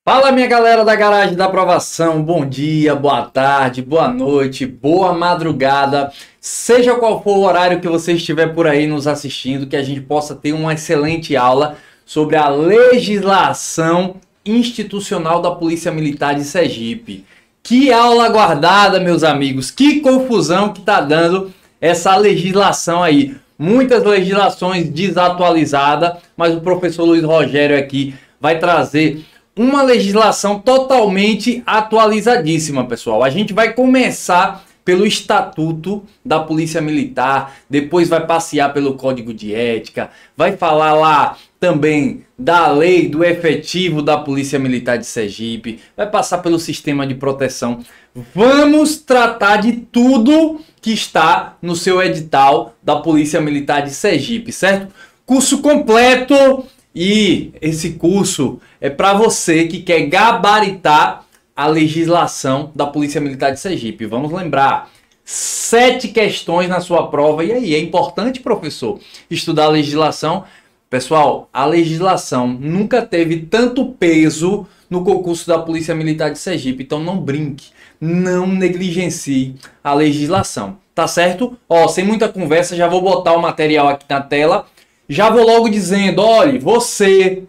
Fala, minha galera da Garagem da Aprovação, bom dia, boa tarde, boa noite, boa madrugada, seja qual for o horário que você estiver por aí nos assistindo, que a gente possa ter uma excelente aula sobre a legislação institucional da Polícia Militar de Sergipe. Que aula aguardada, meus amigos, que confusão que tá dando essa legislação aí. Muitas legislações desatualizadas, mas o professor Luiz Rogério aqui vai trazer uma legislação totalmente atualizadíssima, pessoal. A gente vai começar pelo Estatuto da Polícia Militar, depois vai passear pelo Código de Ética, vai falar lá também da lei do efetivo da Polícia Militar de Sergipe, vai passar pelo sistema de proteção. Vamos tratar de tudo que está no seu edital da Polícia Militar de Sergipe, certo? Curso completo. E esse curso é para você que quer gabaritar a legislação da Polícia Militar de Sergipe. Vamos lembrar, 7 questões na sua prova. E aí, é importante, professor, estudar a legislação? Pessoal, a legislação nunca teve tanto peso no concurso da Polícia Militar de Sergipe. Então não brinque, não negligencie a legislação, tá certo? Ó, sem muita conversa, já vou botar o material aqui na tela. Já vou logo dizendo, olha, você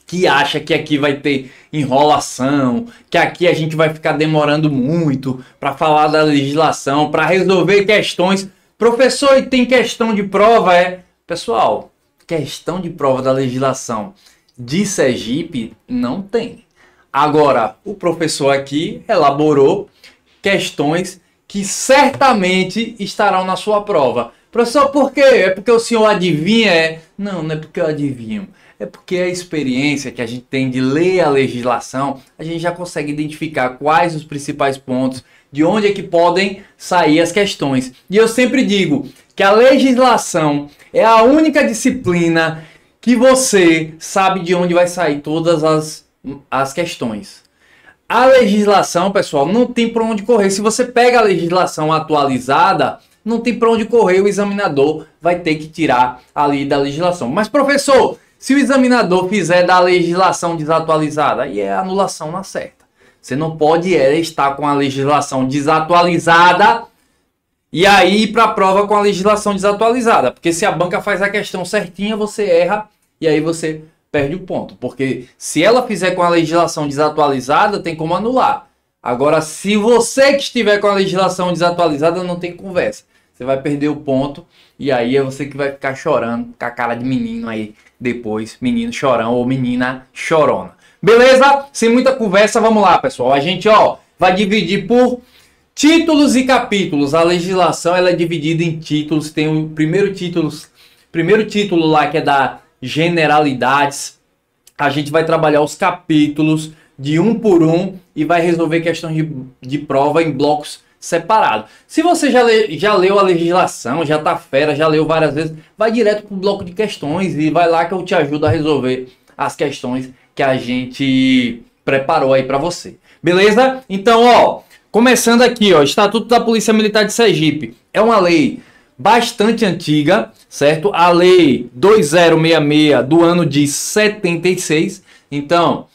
que acha que aqui vai ter enrolação, que aqui a gente vai ficar demorando muito para falar da legislação, para resolver questões. Professor, e tem questão de prova? Pessoal, questão de prova da legislação de Sergipe não tem. Agora, o professor aqui elaborou questões que certamente estarão na sua prova. Professor, por quê? É porque o senhor adivinha? Não, não é porque eu adivinho. É porque a experiência que a gente tem de ler a legislação, a gente já consegue identificar quais os principais pontos, de onde é que podem sair as questões. E eu sempre digo que a legislação é a única disciplina que você sabe de onde vai sair todas as questões. A legislação, pessoal, não tem para onde correr. Se você pega a legislação atualizada, não tem para onde correr, o examinador vai ter que tirar ali da legislação. Mas, professor, se o examinador fizer da legislação desatualizada, aí é anulação na certa. Você não pode estar com a legislação desatualizada e aí ir para a prova com a legislação desatualizada. Porque se a banca faz a questão certinha, você erra e aí você perde o ponto. Porque se ela fizer com a legislação desatualizada, tem como anular. Agora, se você que estiver com a legislação desatualizada, não tem conversa. Você vai perder o ponto e aí é você que vai ficar chorando com a cara de menino aí depois. Menino chorão ou menina chorona. Beleza? Sem muita conversa, vamos lá, pessoal. A gente, vai dividir por títulos e capítulos. A legislação ela é dividida em títulos. Tem o primeiro título lá que é da generalidades. A gente vai trabalhar os capítulos de um por um e vai resolver questões de prova em blocos separados. Se você já leu a legislação, já tá fera, já leu várias vezes, vai direto pro bloco de questões e vai lá que eu te ajudo a resolver as questões que a gente preparou aí para você. Beleza? Então, começando aqui, Estatuto da Polícia Militar de Sergipe. É uma lei bastante antiga, certo? A lei 2066 do ano de 76. Então,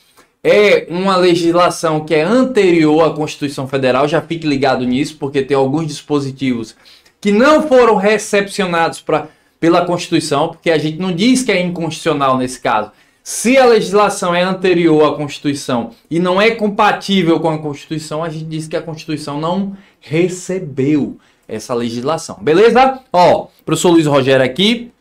é uma legislação que é anterior à Constituição Federal, já fique ligado nisso, porque tem alguns dispositivos que não foram recepcionados pela Constituição, porque a gente não diz que é inconstitucional nesse caso. Se a legislação é anterior à Constituição e não é compatível com a Constituição, a gente diz que a Constituição não recebeu essa legislação. Beleza? Professor Luiz Rogério aqui.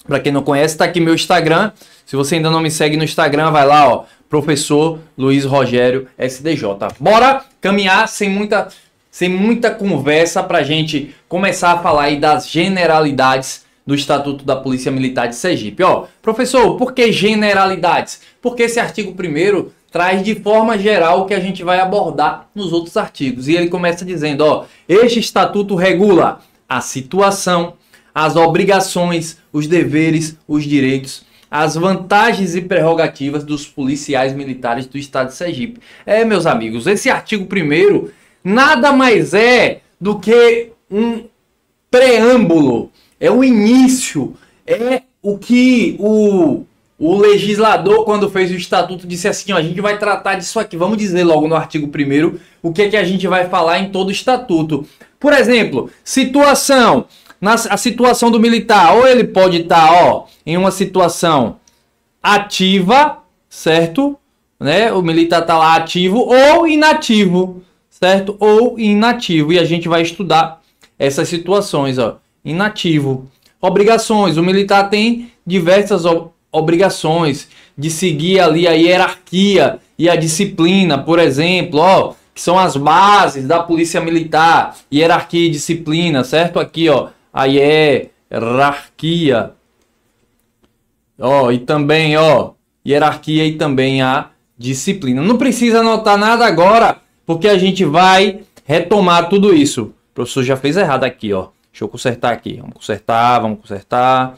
Para quem não conhece, está aqui meu Instagram. Se você ainda não me segue no Instagram, vai lá, Professor Luiz Rogério SDJ. Bora caminhar sem muita conversa para a gente começar a falar aí das generalidades do Estatuto da Polícia Militar de Sergipe. Professor, por que generalidades? Porque esse artigo 1º traz de forma geral o que a gente vai abordar nos outros artigos. E ele começa dizendo, este estatuto regula a situação, as obrigações, os deveres, os direitos, as vantagens e prerrogativas dos policiais militares do Estado de Sergipe. Meus amigos, esse artigo 1º nada mais é do que um preâmbulo, é o início, é o que o O legislador, quando fez o estatuto, disse assim, ó, a gente vai tratar disso aqui. Vamos dizer logo no artigo 1º o que é que a gente vai falar em todo o estatuto. Por exemplo, situação, a situação do militar, ou ele pode estar, ó, em uma situação ativa, certo? Né? O militar está lá ativo ou inativo, certo? Ou inativo. E a gente vai estudar essas situações, ó. Inativo. Obrigações. O militar tem diversas obrigações de seguir ali a hierarquia e a disciplina, por exemplo, ó, que são as bases da polícia militar, hierarquia e disciplina, certo? Aqui, ó, a hierarquia, ó, e também, ó, hierarquia e também a disciplina. Não precisa anotar nada agora, porque a gente vai retomar tudo isso. O professor já fez errado aqui, ó. Deixa eu consertar aqui. Vamos consertar, vamos consertar,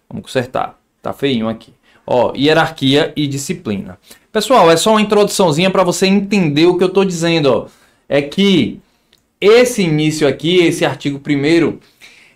vamos consertar. Tá feinho aqui. Ó, hierarquia e disciplina. Pessoal, é só uma introduçãozinha para você entender o que eu estou dizendo, ó. É que esse início aqui, esse artigo 1º,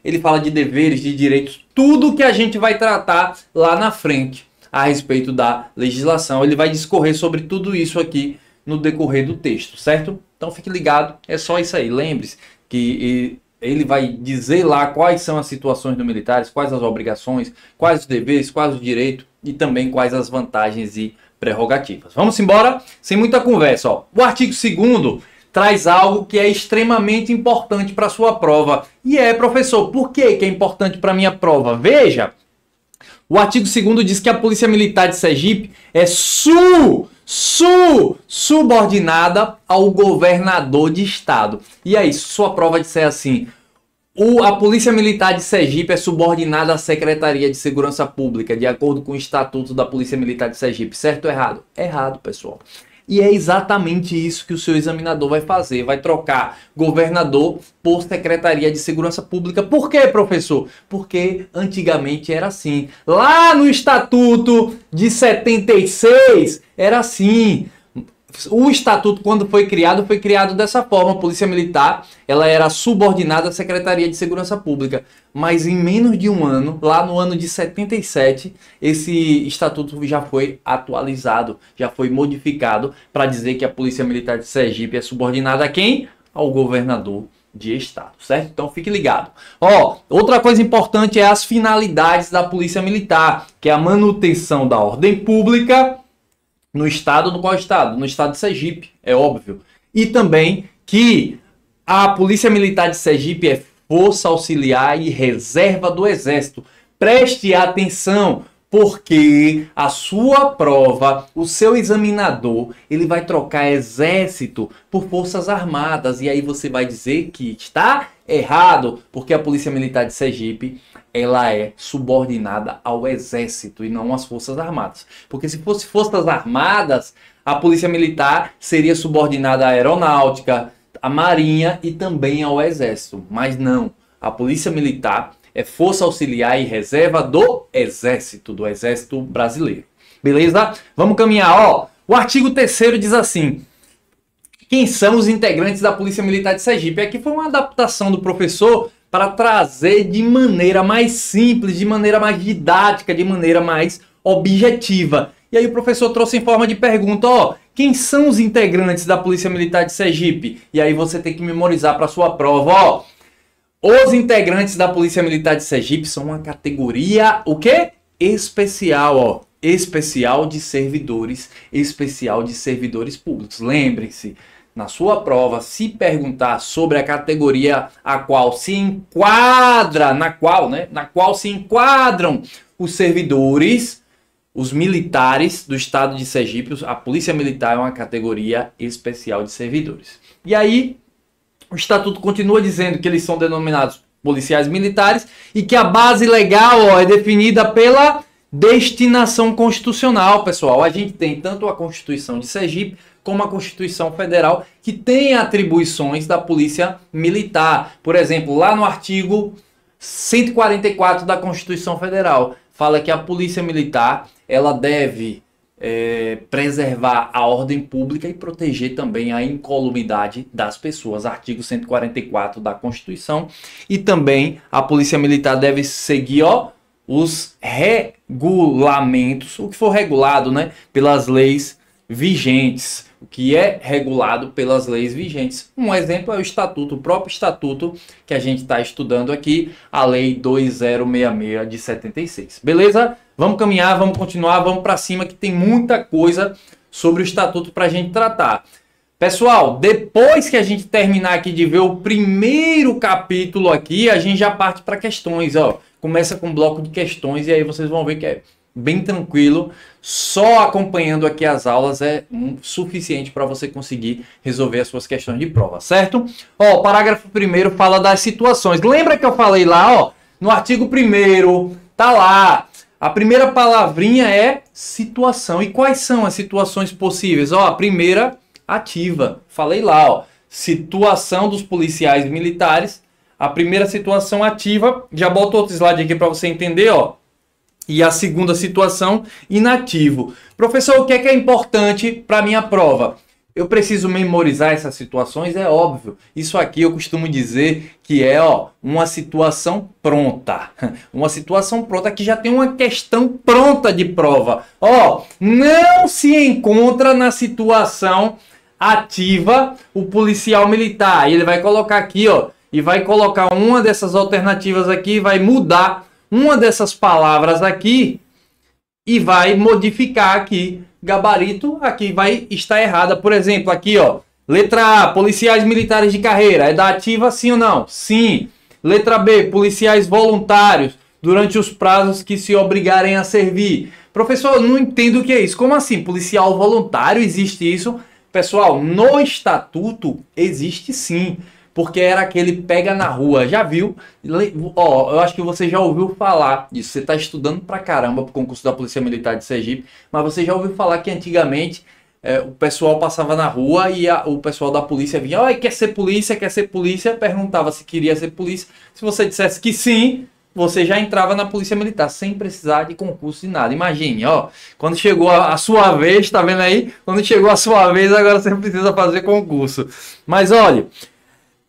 ele fala de deveres, de direitos, tudo que a gente vai tratar lá na frente a respeito da legislação. Ele vai discorrer sobre tudo isso aqui no decorrer do texto, certo? Então fique ligado, é só isso aí. Lembre-se que ele vai dizer lá quais são as situações do militares, quais as obrigações, quais os deveres, quais os direitos e também quais as vantagens e prerrogativas. Vamos embora, sem muita conversa. Ó. O artigo 2º traz algo que é extremamente importante para a sua prova. E professor, por que é importante para a minha prova? Veja, o artigo 2º diz que a Polícia Militar de Sergipe é subordinada ao governador de estado. E aí, sua prova disser assim, a Polícia Militar de Sergipe é subordinada à Secretaria de Segurança Pública, de acordo com o Estatuto da Polícia Militar de Sergipe. Certo ou errado? Errado, pessoal. E é exatamente isso que o seu examinador vai fazer. Vai trocar governador por Secretaria de Segurança Pública. Por quê, professor? Porque antigamente era assim. Lá no Estatuto de 76 era assim. O estatuto, quando foi criado dessa forma. A Polícia Militar, ela era subordinada à Secretaria de Segurança Pública. Mas em menos de um ano, lá no ano de 77, esse estatuto já foi atualizado, já foi modificado para dizer que a Polícia Militar de Sergipe é subordinada a quem? Ao governador de estado, certo? Então fique ligado. Ó, outra coisa importante é as finalidades da Polícia Militar, que é a manutenção da ordem pública, no estado, no qual estado? No estado de Sergipe, é óbvio. E também que a Polícia Militar de Sergipe é força auxiliar e reserva do Exército. Preste atenção, porque a sua prova, o seu examinador, ele vai trocar Exército por Forças Armadas. E aí você vai dizer que está errado, porque a Polícia Militar de Sergipe, ela é subordinada ao Exército e não às Forças Armadas. Porque se fosse Forças Armadas, a Polícia Militar seria subordinada à Aeronáutica, à Marinha e também ao Exército. Mas não, a Polícia Militar é força auxiliar e reserva do Exército brasileiro. Beleza? Vamos caminhar. Ó, o artigo 3º diz assim: quem são os integrantes da Polícia Militar de Sergipe? Aqui foi uma adaptação do professor para trazer de maneira mais simples, de maneira mais didática, de maneira mais objetiva. E aí o professor trouxe em forma de pergunta, ó, quem são os integrantes da Polícia Militar de Sergipe? E aí você tem que memorizar para sua prova, ó. Os integrantes da Polícia Militar de Sergipe são uma categoria, o quê? Especial, ó. Especial de servidores públicos. Lembrem-se, na sua prova, se perguntar sobre a categoria a qual se enquadra, na qual se enquadram os servidores, os militares do estado de Sergipe, a Polícia Militar é uma categoria especial de servidores. E aí, o estatuto continua dizendo que eles são denominados policiais militares e que a base legal, ó, é definida pela destinação constitucional, pessoal. A gente tem tanto a Constituição de Sergipe como a Constituição Federal, que tem atribuições da Polícia Militar. Por exemplo, lá no artigo 144 da Constituição Federal, fala que a Polícia Militar ela deve preservar a ordem pública e proteger também a incolumidade das pessoas. Artigo 144 da Constituição. E também a Polícia Militar deve seguir, ó, os regulamentos, o que for regulado, né, pelas leis vigentes, o que é regulado pelas leis vigentes. Um exemplo é o estatuto, o próprio estatuto que a gente está estudando aqui, a lei 2066 de 76. Beleza? Vamos caminhar, vamos continuar, vamos para cima que tem muita coisa sobre o estatuto para a gente tratar. Pessoal, depois que a gente terminar aqui de ver o primeiro capítulo aqui, a gente já parte para questões, ó. Começa com um bloco de questões e aí vocês vão ver que é bem tranquilo. Só acompanhando aqui as aulas é suficiente para você conseguir resolver as suas questões de prova, certo? Ó, o parágrafo 1º fala das situações. Lembra que eu falei lá, ó, no artigo 1º, tá lá. A primeira palavrinha é situação. E quais são as situações possíveis? Ó, a primeira, ativa. Falei lá, ó, situação dos policiais militares. A primeira situação ativa, já boto outro slide aqui para você entender, ó. E a segunda situação, inativo. Professor, o que é importante para minha prova? Eu preciso memorizar essas situações? É óbvio. Isso aqui eu costumo dizer que é, ó, uma situação pronta. Uma situação pronta que já tem uma questão pronta de prova. Ó, não se encontra na situação ativa o policial militar. E ele vai colocar aqui, ó, e vai colocar uma dessas alternativas aqui, vai mudar uma dessas palavras aqui e vai modificar aqui. Gabarito aqui vai estar errada. Por exemplo, aqui, ó, letra A, policiais militares de carreira. É da ativa sim ou não? Sim. Letra B, policiais voluntários durante os prazos que se obrigarem a servir. Professor, eu não entendo o que é isso. Como assim? Policial voluntário, existe isso? Pessoal, no estatuto existe sim. Porque era aquele pega na rua, já viu? Ó, eu acho que você já ouviu falar disso. Você está estudando pra caramba pro concurso da Polícia Militar de Sergipe, mas você já ouviu falar que antigamente o pessoal passava na rua e o pessoal da polícia vinha, ó, quer ser polícia, perguntava se queria ser polícia. Se você dissesse que sim, você já entrava na Polícia Militar, sem precisar de concurso de nada. Imagine, ó, quando chegou a sua vez, tá vendo aí? Quando chegou a sua vez, agora você precisa fazer concurso. Mas olha,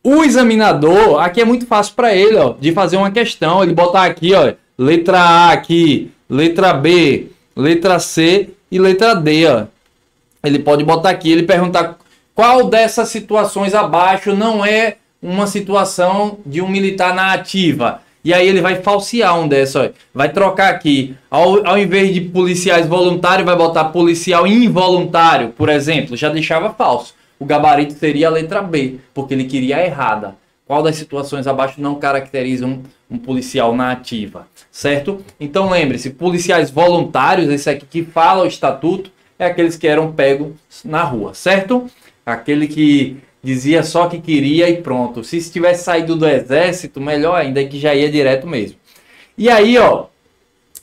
o examinador, aqui é muito fácil para ele, ó, de fazer uma questão. Ele botar aqui, ó, letra A aqui, letra B, letra C e letra D, ó. Ele pode botar aqui, ele perguntar qual dessas situações abaixo não é uma situação de um militar na ativa. E aí ele vai falsear um dessa, ó. Vai trocar aqui, ao invés de policiais voluntários, vai botar policial involuntário, por exemplo. Já deixava falso. O gabarito seria a letra B, porque ele queria a errada. Qual das situações abaixo não caracteriza um policial na ativa, certo? Então lembre-se, policiais voluntários, esse aqui que fala o estatuto, é aqueles que eram pegos na rua, certo? Aquele que dizia só que queria e pronto. Se tivesse saído do exército, melhor ainda, que já ia direto mesmo. E aí, ó,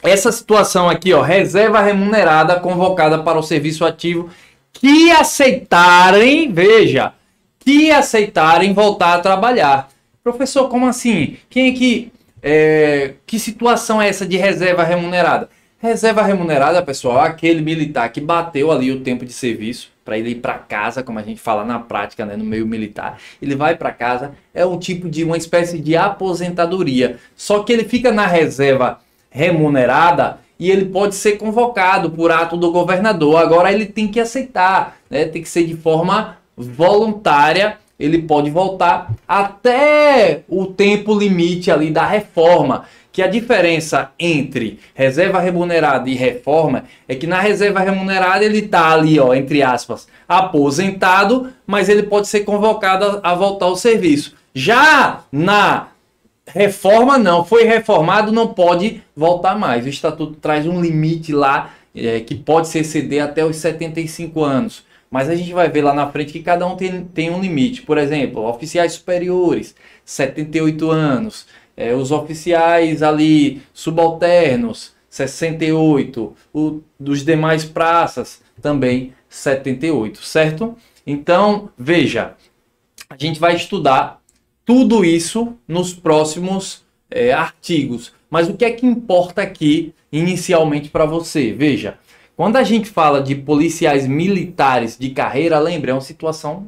essa situação aqui, ó, reserva remunerada convocada para o serviço ativo que aceitarem, veja, que aceitarem voltar a trabalhar. Professor, como assim? Quem é que situação é essa de reserva remunerada? Reserva remunerada, pessoal, é aquele militar que bateu ali o tempo de serviço para ele ir para casa, como a gente fala na prática, né, no meio militar. Ele vai para casa, é um tipo de uma espécie de aposentadoria. Só que ele fica na reserva remunerada e ele pode ser convocado por ato do governador. Agora ele tem que aceitar, né? Tem que ser de forma voluntária. Ele pode voltar até o tempo limite ali da reforma. Que a diferença entre reserva remunerada e reforma é que na reserva remunerada ele está ali, ó, entre aspas, aposentado, mas ele pode ser convocado a voltar ao serviço. Já na reforma não, foi reformado, não pode voltar mais. O estatuto traz um limite lá que pode se exceder até os 75 anos. Mas a gente vai ver lá na frente que cada um tem um limite. Por exemplo, oficiais superiores, 78 anos. Os oficiais ali subalternos, 68. Dos demais praças, também 78, certo? Então, veja, a gente vai estudar tudo isso nos próximos artigos. Mas o que é que importa aqui inicialmente para você? Veja, quando a gente fala de policiais militares de carreira, lembra, é uma situação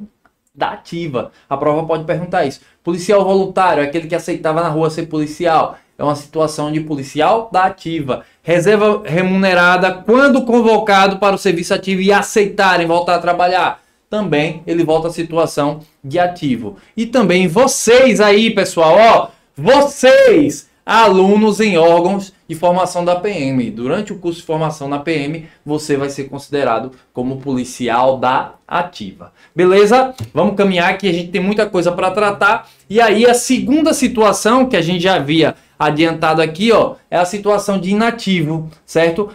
da ativa. A prova pode perguntar isso. Policial voluntário, aquele que aceitava na rua ser policial. é uma situação de policial da ativa. Reserva remunerada quando convocado para o serviço ativo e aceitarem voltar a trabalhar. Também ele volta à situação de ativo. E também vocês aí, pessoal, ó, vocês, alunos em órgãos de formação da PM. Durante o curso de formação na PM, você vai ser considerado como policial da ativa. Beleza? Vamos caminhar que a gente tem muita coisa para tratar. E aí a segunda situação que a gente já havia adiantado aqui, ó, é a situação de inativo, certo?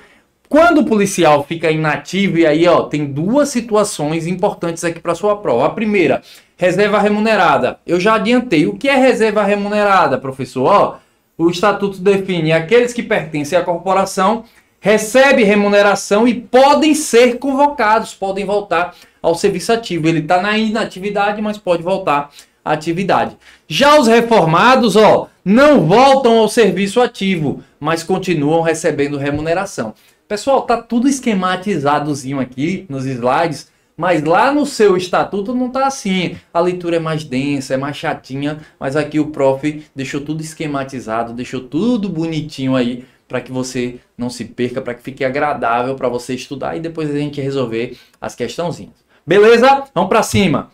Quando o policial fica inativo, e aí ó, tem duas situações importantes aqui para sua prova. A primeira, reserva remunerada. Eu já adiantei. O que é reserva remunerada, professor? Ó, o estatuto define aqueles que pertencem à corporação, recebem remuneração e podem ser convocados, podem voltar ao serviço ativo. Ele está na inatividade, mas pode voltar à atividade. Já os reformados, ó, não voltam ao serviço ativo, mas continuam recebendo remuneração. Pessoal, tá tudo esquematizadozinho aqui nos slides, mas lá no seu estatuto não tá assim. A leitura é mais densa, é mais chatinha, mas aqui o prof deixou tudo esquematizado, deixou tudo bonitinho aí para que você não se perca, para que fique agradável para você estudar e depois a gente resolver as questãozinhas. Beleza? Vamos para cima.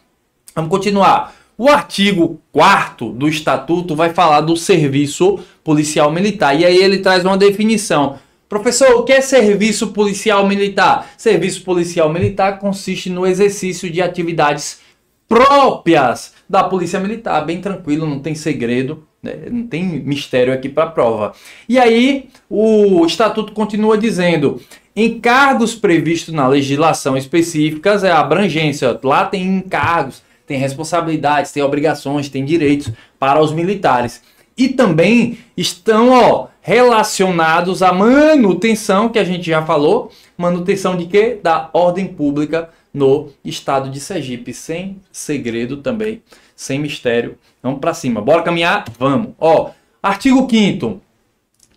Vamos continuar. O artigo 4º do estatuto vai falar do serviço policial militar e aí ele traz uma definição. Professor, o que é serviço policial militar? Serviço policial militar consiste no exercício de atividades próprias da Polícia Militar. Bem tranquilo, não tem segredo, né? Não tem mistério aqui para a prova. E aí, o Estatuto continua dizendo: encargos previstos na legislação específicas é a abrangência. Lá tem encargos, tem responsabilidades, tem obrigações, tem direitos para os militares. E também estão, ó, relacionados à manutenção, que a gente já falou. Manutenção de quê? Da ordem pública no estado de Sergipe. Sem segredo também, sem mistério. Vamos para cima. Bora caminhar? Vamos. Ó, artigo 5º.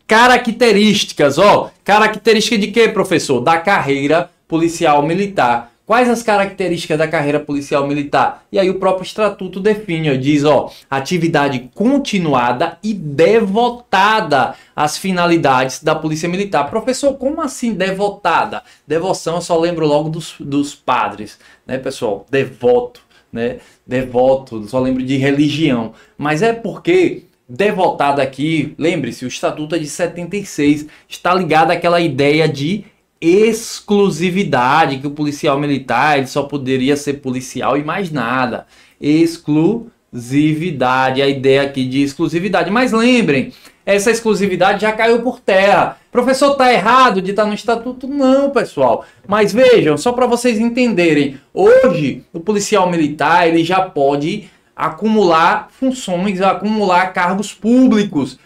Características, ó. Característica de quê, professor? Da carreira policial militar. Quais as características da carreira policial militar? E aí o próprio estatuto define, ó, diz, ó, atividade continuada e devotada às finalidades da polícia militar. Professor, como assim devotada? Devoção, eu só lembro logo dos padres, né, pessoal? Devoto, né? Devoto, só lembro de religião. Mas é porque devotada aqui, lembre-se, o estatuto é de 76, está ligado àquela ideia de exclusividade, que o policial militar ele só poderia ser policial e mais nada. Exclusividade, a ideia aqui de exclusividade. Mas lembrem, essa exclusividade já caiu por terra. Professor, tá errado de estar no estatuto? Não, pessoal. Mas vejam, só para vocês entenderem, hoje o policial militar ele já pode acumular funções, acumular cargos públicos.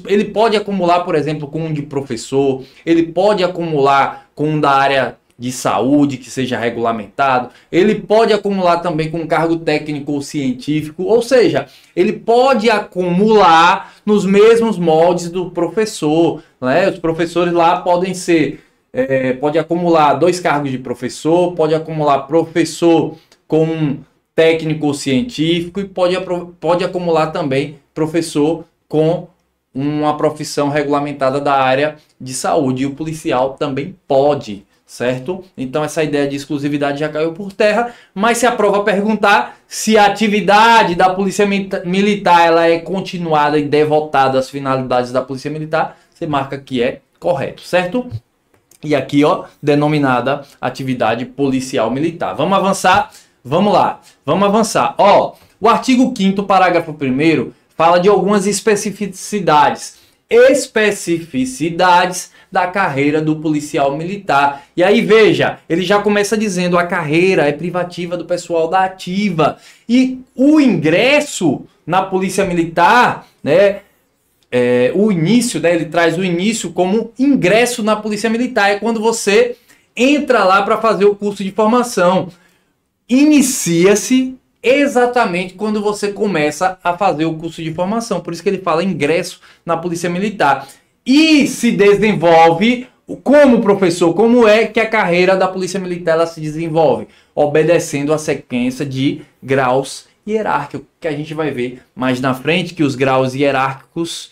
Ele pode acumular, por exemplo, com um de professor, ele pode acumular com um da área de saúde, que seja regulamentado, ele pode acumular também com um cargo técnico ou científico, ou seja, ele pode acumular nos mesmos moldes do professor, né? Os professores lá podem ser, pode acumular 2 cargos de professor, pode acumular professor com técnico ou científico e pode acumular também professor com uma profissão regulamentada da área de saúde. E o policial também pode, certo? Então essa ideia de exclusividade já caiu por terra, mas se a prova perguntar se a atividade da polícia militar ela é continuada e devotada às finalidades da polícia militar, você marca que é correto, certo? E aqui, ó, denominada atividade policial militar. Vamos avançar? Vamos lá, vamos avançar. Ó, o artigo 5º, parágrafo 1º, fala de algumas especificidades da carreira do policial militar. E aí, veja, ele já começa dizendo a carreira é privativa do pessoal da ativa. E o ingresso na polícia militar, né, o início, né, ele traz o início como ingresso na polícia militar. É quando você entra lá para fazer o curso de formação. Inicia-se exatamente quando você começa a fazer o curso de formação. Por isso que ele fala ingresso na Polícia Militar. E se desenvolve como professor, como é que a carreira da Polícia Militar ela se desenvolve? Obedecendo a sequência de graus hierárquicos, que a gente vai ver mais na frente, que os graus hierárquicos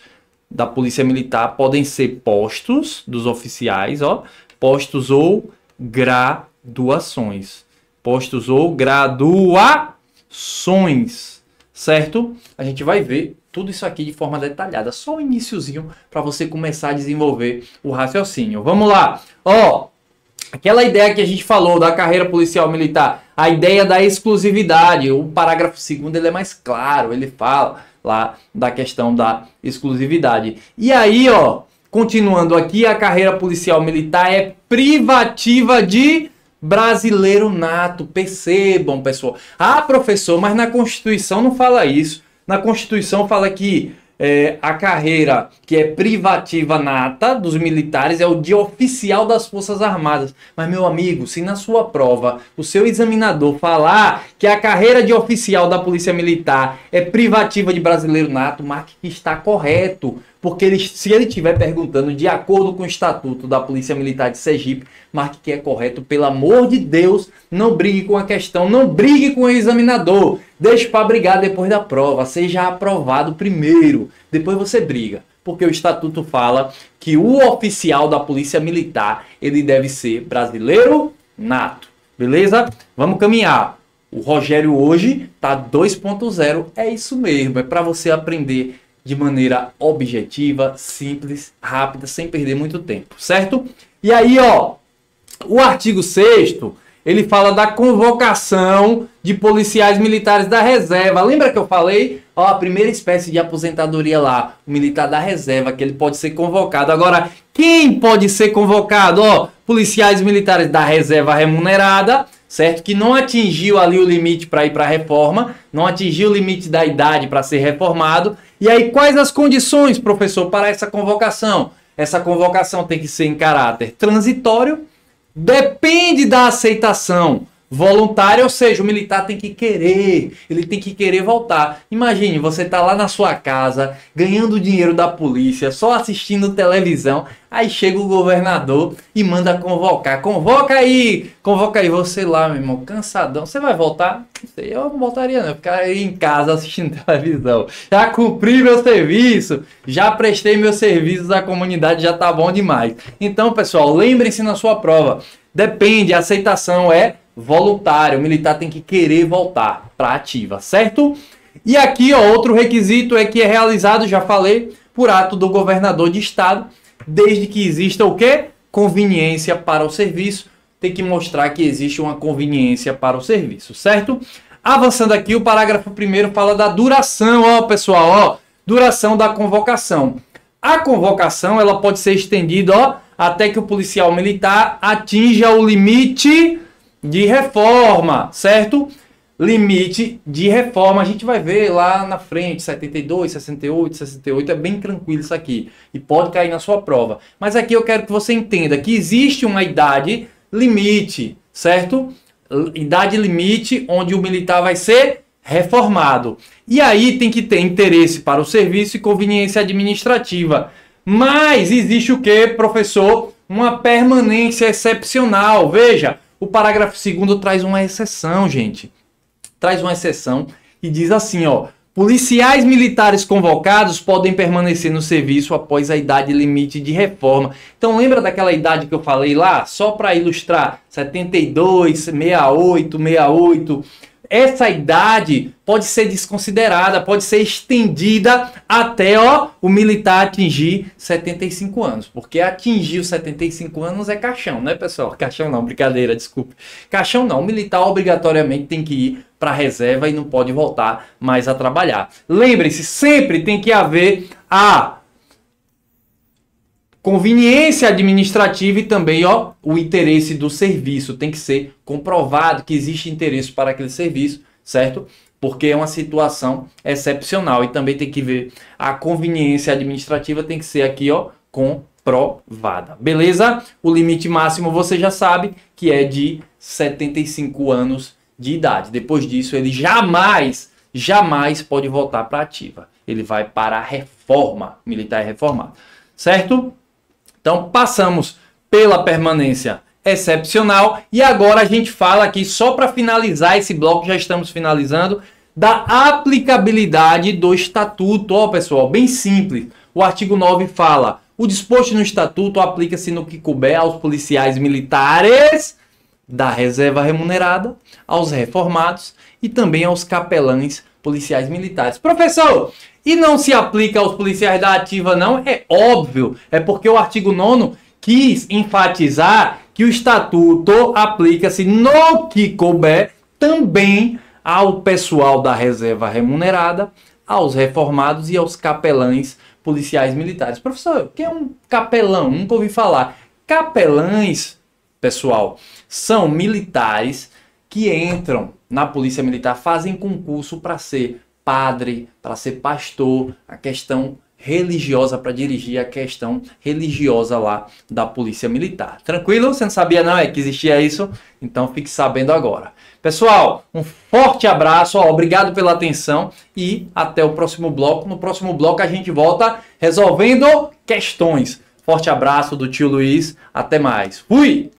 da Polícia Militar podem ser postos dos oficiais, ó, postos ou graduações. Postos ou graduações, certo? A gente vai ver tudo isso aqui de forma detalhada, só o iniciozinho para você começar a desenvolver o raciocínio. Vamos lá, ó, aquela ideia que a gente falou da carreira policial militar, a ideia da exclusividade, o parágrafo 2º ele é mais claro, ele fala lá da questão da exclusividade. E aí, ó, continuando aqui, a carreira policial militar é privativa de brasileiro nato. Percebam, pessoal. Ah, professor, mas na Constituição não fala isso. Na Constituição fala que a carreira que é privativa nata dos militares é o de oficial das Forças Armadas. Mas, meu amigo, se na sua prova o seu examinador falar que a carreira de oficial da Polícia Militar é privativa de brasileiro nato, marque que está correto. Porque se ele estiver perguntando de acordo com o Estatuto da Polícia Militar de Sergipe, marque que é correto. Pelo amor de Deus, não brigue com a questão, não brigue com o examinador. Deixe para brigar depois da prova. Seja aprovado primeiro, depois você briga. Porque o Estatuto fala que o oficial da Polícia Militar, ele deve ser brasileiro nato. Beleza? Vamos caminhar. O Rogério hoje tá 2.0. É isso mesmo, é para você aprender de maneira objetiva, simples, rápida, sem perder muito tempo, certo? E aí, ó, o artigo 6º, ele fala da convocação de policiais militares da reserva. Lembra que eu falei? Ó, a primeira espécie de aposentadoria lá, o militar da reserva, que ele pode ser convocado. Agora, quem pode ser convocado? Ó, policiais militares da reserva remunerada, certo? Que não atingiu ali o limite para ir para a reforma, não atingiu o limite da idade para ser reformado. E aí, quais as condições, professor, para essa convocação? Essa convocação tem que ser em caráter transitório, depende da aceitação voluntária, ou seja, o militar tem que querer, ele tem que querer voltar. Imagine, você tá lá na sua casa, ganhando dinheiro da polícia, só assistindo televisão, aí chega o governador e manda convocar. Convoca aí, você lá, meu irmão, cansadão. Você vai voltar? Não sei, eu não voltaria não, eu ficaria em casa assistindo televisão. Já cumpri meu serviço, já prestei meus serviços à comunidade, já tá bom demais. Então, pessoal, lembrem-se na sua prova, depende, a aceitação é voluntário, o militar tem que querer voltar para ativa, certo? E aqui, ó, outro requisito é que é realizado, já falei, por ato do governador de estado, desde que exista o quê? Conveniência para o serviço, tem que mostrar que existe uma conveniência para o serviço, certo? Avançando aqui, o parágrafo 1º fala da duração, ó, pessoal, ó, duração da convocação. A convocação, ela pode ser estendida, ó, até que o policial militar atinja o limite de reforma, certo? Limite de reforma, a gente vai ver lá na frente, 72, 68, é bem tranquilo isso aqui. E pode cair na sua prova. Mas aqui eu quero que você entenda que existe uma idade limite, certo? Idade limite onde o militar vai ser reformado. E aí tem que ter interesse para o serviço e conveniência administrativa. Mas existe o que, professor? Uma permanência excepcional. Veja, o parágrafo 2º traz uma exceção, gente. Traz uma exceção e diz assim, ó. Policiais militares convocados podem permanecer no serviço após a idade limite de reforma. Então lembra daquela idade que eu falei lá? Só para ilustrar, 72, 68, 68... Essa idade pode ser desconsiderada, pode ser estendida até o militar atingir 75 anos. Porque atingir os 75 anos é caixão, né, pessoal? Caixão não, brincadeira, desculpe. Caixão não, o militar obrigatoriamente tem que ir para a reserva e não pode voltar mais a trabalhar. Lembre-se, sempre tem que haver a conveniência administrativa e também o interesse do serviço. Tem que ser comprovado que existe interesse para aquele serviço, certo? Porque é uma situação excepcional. E também tem que ver a conveniência administrativa, tem que ser aqui comprovada. Beleza? O limite máximo você já sabe que é de 75 anos de idade. Depois disso ele jamais pode voltar para ativa. Ele vai para a reforma. Militar é reformado. Certo? Então, passamos pela permanência excepcional e agora a gente fala aqui, só para finalizar esse bloco, já estamos finalizando, da aplicabilidade do estatuto. Ó, pessoal, bem simples. O artigo 9 fala: o disposto no estatuto aplica-se no que couber aos policiais militares da reserva remunerada, aos reformados e também aos capelães policiais militares. Professor, e não se aplica aos policiais da ativa não? É óbvio, é porque o artigo 9º quis enfatizar que o estatuto aplica-se no que couber também ao pessoal da reserva remunerada, aos reformados e aos capelães policiais militares. Professor, o que é um capelão? Nunca ouvi falar. Capelães, pessoal, são militares que entram na polícia militar, fazem concurso para ser padre, para ser pastor, a questão religiosa, para dirigir a questão religiosa lá da polícia militar. Tranquilo? Você não sabia não que existia isso? Então fique sabendo agora. Pessoal, um forte abraço, obrigado pela atenção e até o próximo bloco. No próximo bloco a gente volta resolvendo questões. Forte abraço do tio Luiz, até mais. Fui!